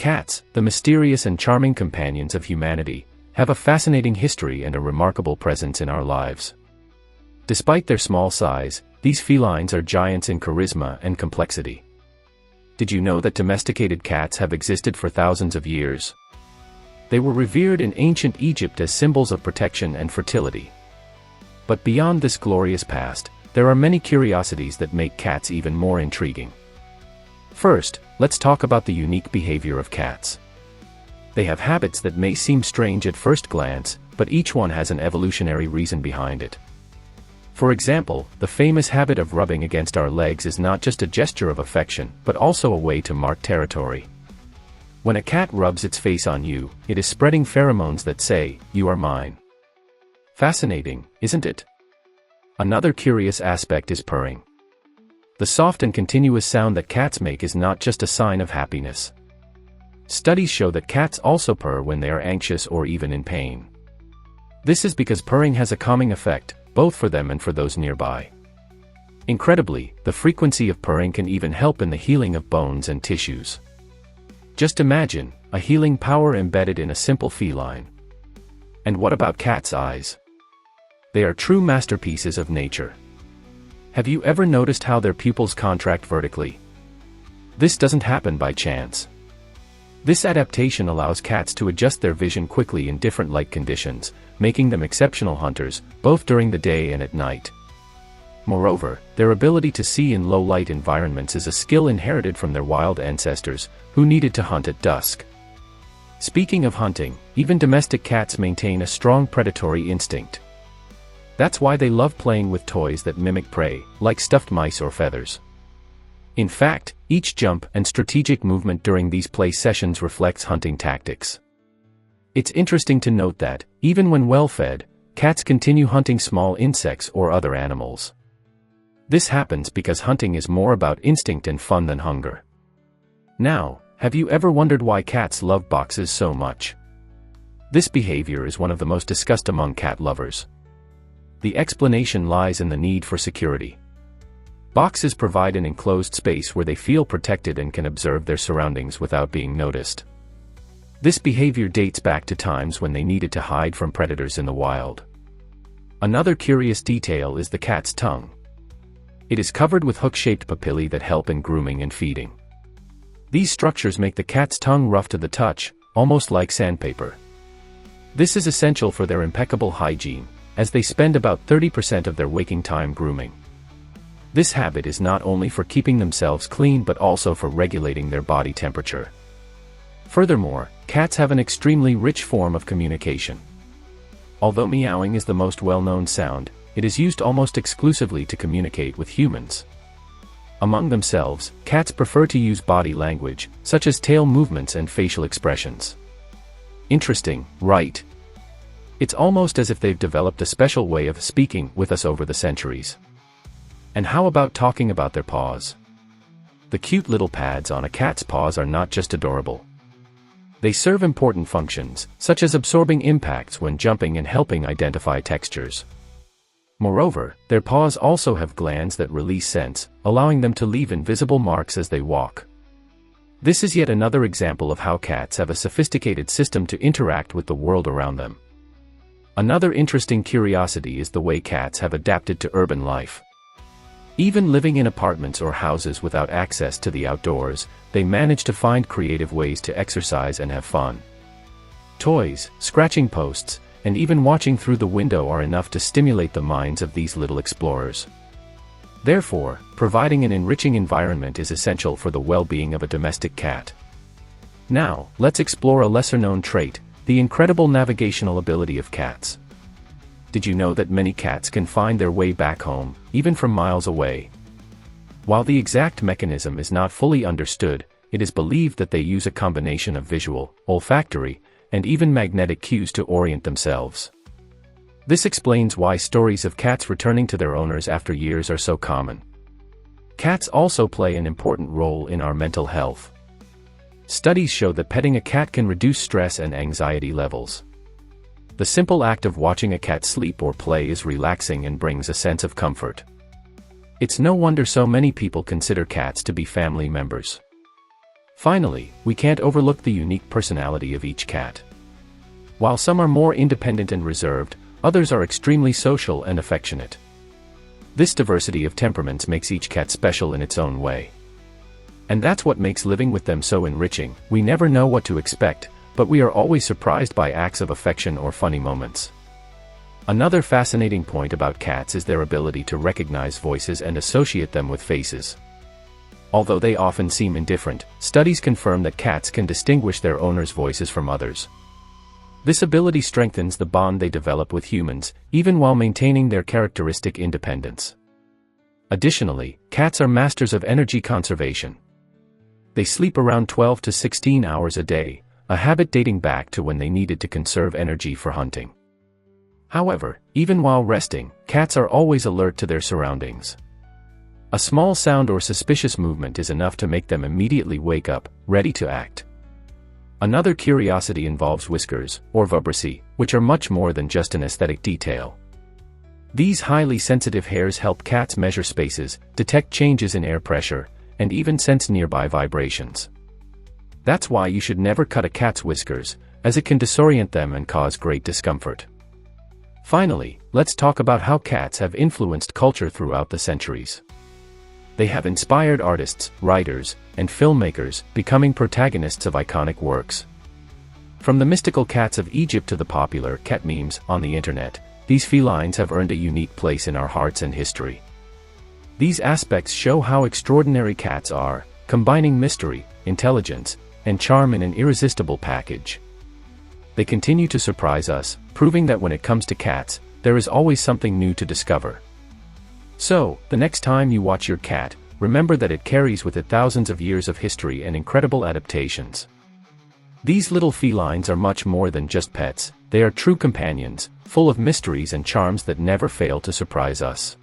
Cats, the mysterious and charming companions of humanity, have a fascinating history and a remarkable presence in our lives. Despite their small size, these felines are giants in charisma and complexity. Did you know that domesticated cats have existed for thousands of years? They were revered in ancient Egypt as symbols of protection and fertility. But beyond this glorious past, there are many curiosities that make cats even more intriguing. First, let's talk about the unique behavior of cats. They have habits that may seem strange at first glance, but each one has an evolutionary reason behind it. For example, the famous habit of rubbing against our legs is not just a gesture of affection, but also a way to mark territory. When a cat rubs its face on you, it is spreading pheromones that say, "You are mine." Fascinating, isn't it? Another curious aspect is purring. The soft and continuous sound that cats make is not just a sign of happiness. Studies show that cats also purr when they are anxious or even in pain. This is because purring has a calming effect, both for them and for those nearby. Incredibly, the frequency of purring can even help in the healing of bones and tissues. Just imagine, a healing power embedded in a simple feline. And what about cats' eyes? They are true masterpieces of nature. Have you ever noticed how their pupils contract vertically? This doesn't happen by chance. This adaptation allows cats to adjust their vision quickly in different light conditions, making them exceptional hunters, both during the day and at night. Moreover, their ability to see in low-light environments is a skill inherited from their wild ancestors, who needed to hunt at dusk. Speaking of hunting, even domestic cats maintain a strong predatory instinct. That's why they love playing with toys that mimic prey, like stuffed mice or feathers. In fact, each jump and strategic movement during these play sessions reflects hunting tactics. It's interesting to note that, even when well-fed, cats continue hunting small insects or other animals. This happens because hunting is more about instinct and fun than hunger. Now, have you ever wondered why cats love boxes so much? This behavior is one of the most discussed among cat lovers. The explanation lies in the need for security. Boxes provide an enclosed space where they feel protected and can observe their surroundings without being noticed. This behavior dates back to times when they needed to hide from predators in the wild. Another curious detail is the cat's tongue. It is covered with hook-shaped papillae that help in grooming and feeding. These structures make the cat's tongue rough to the touch, almost like sandpaper. This is essential for their impeccable hygiene, as they spend about 30% of their waking time grooming. This habit is not only for keeping themselves clean but also for regulating their body temperature. Furthermore, cats have an extremely rich form of communication. Although meowing is the most well-known sound, it is used almost exclusively to communicate with humans. Among themselves, cats prefer to use body language, such as tail movements and facial expressions. Interesting, right? It's almost as if they've developed a special way of speaking with us over the centuries. And how about talking about their paws? The cute little pads on a cat's paws are not just adorable. They serve important functions, such as absorbing impacts when jumping and helping identify textures. Moreover, their paws also have glands that release scents, allowing them to leave invisible marks as they walk. This is yet another example of how cats have a sophisticated system to interact with the world around them. Another interesting curiosity is the way cats have adapted to urban life. Even living in apartments or houses without access to the outdoors, they manage to find creative ways to exercise and have fun. Toys, scratching posts, and even watching through the window are enough to stimulate the minds of these little explorers. Therefore, providing an enriching environment is essential for the well-being of a domestic cat. Now, let's explore a lesser-known trait, the incredible navigational ability of cats. Did you know that many cats can find their way back home, even from miles away? While the exact mechanism is not fully understood, it is believed that they use a combination of visual, olfactory, and even magnetic cues to orient themselves. This explains why stories of cats returning to their owners after years are so common. Cats also play an important role in our mental health. Studies show that petting a cat can reduce stress and anxiety levels. The simple act of watching a cat sleep or play is relaxing and brings a sense of comfort. It's no wonder so many people consider cats to be family members. Finally, we can't overlook the unique personality of each cat. While some are more independent and reserved, others are extremely social and affectionate. This diversity of temperaments makes each cat special in its own way. And that's what makes living with them so enriching. We never know what to expect, but we are always surprised by acts of affection or funny moments. Another fascinating point about cats is their ability to recognize voices and associate them with faces. Although they often seem indifferent, studies confirm that cats can distinguish their owners' voices from others. This ability strengthens the bond they develop with humans, even while maintaining their characteristic independence. Additionally, cats are masters of energy conservation. They sleep around 12 to 16 hours a day, a habit dating back to when they needed to conserve energy for hunting. However, even while resting, cats are always alert to their surroundings. A small sound or suspicious movement is enough to make them immediately wake up, ready to act. Another curiosity involves whiskers, or vibrissae, which are much more than just an aesthetic detail. These highly sensitive hairs help cats measure spaces, detect changes in air pressure, and even sense nearby vibrations. That's why you should never cut a cat's whiskers, as it can disorient them and cause great discomfort. Finally, let's talk about how cats have influenced culture throughout the centuries. They have inspired artists, writers, and filmmakers, becoming protagonists of iconic works. From the mystical cats of Egypt to the popular cat memes on the internet, these felines have earned a unique place in our hearts and history. These aspects show how extraordinary cats are, combining mystery, intelligence, and charm in an irresistible package. They continue to surprise us, proving that when it comes to cats, there is always something new to discover. So, the next time you watch your cat, remember that it carries with it thousands of years of history and incredible adaptations. These little felines are much more than just pets, they are true companions, full of mysteries and charms that never fail to surprise us.